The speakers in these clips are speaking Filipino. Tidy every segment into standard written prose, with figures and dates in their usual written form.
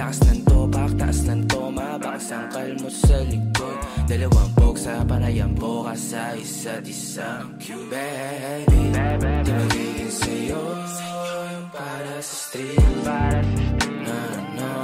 Taas ng topak, taas ng toma, baka sangkal mo sa likod. Dalawang poke sa panayang boka sa isa't isa. Baby, di magiging sa'yo yung para sa street. No, no,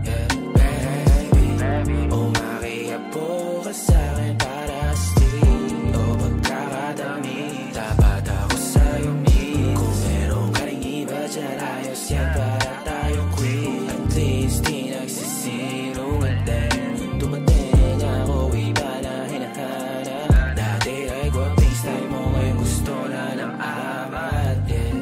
yeah, baby. O makiapo ka sa'kin para sa street. O pagkakadami, dapat ako sa'yo meet. Kung meron ka rin iba dyan, ayos yan para tayo quit. At least di nagsisinungaling. Dumating ako, iba na hinahanap. Dati ay gwaping style mo, ngayon gusto na ng amat, yeah.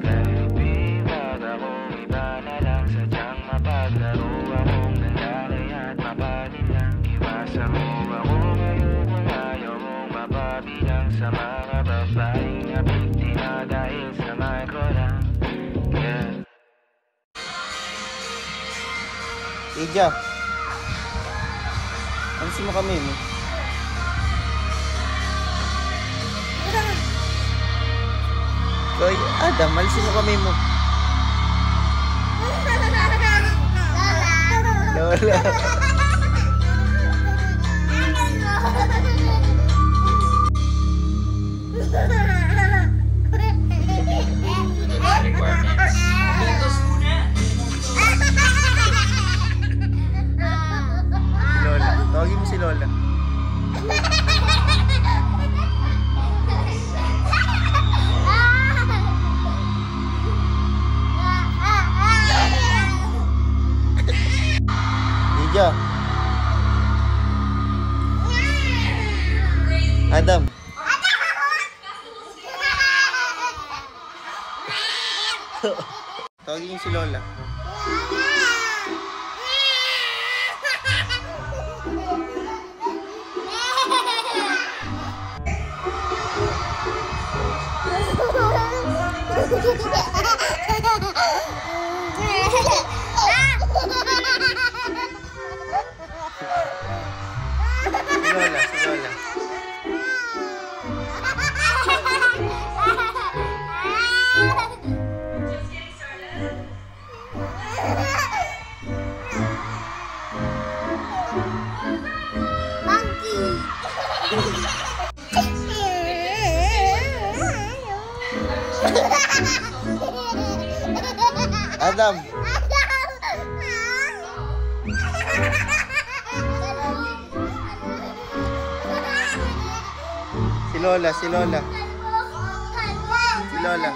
Baby, wag akong iba na lang. Sadyang mapaglaro akong nangyari at mapanin lang. Iwasan mo ako ngayon kung ayaw mong mapabilang sa mga babaeng na biktima dahil sa micro lang, yeah. Ija, alisin mo kami mo. Koy, Adam, alisin mo kami mo. Lola. Lola, tawagin mo si Lola. Ija. Adam. Tawagin niyo si Lola. Si Lola. Adam. Si Lola. Si Lola.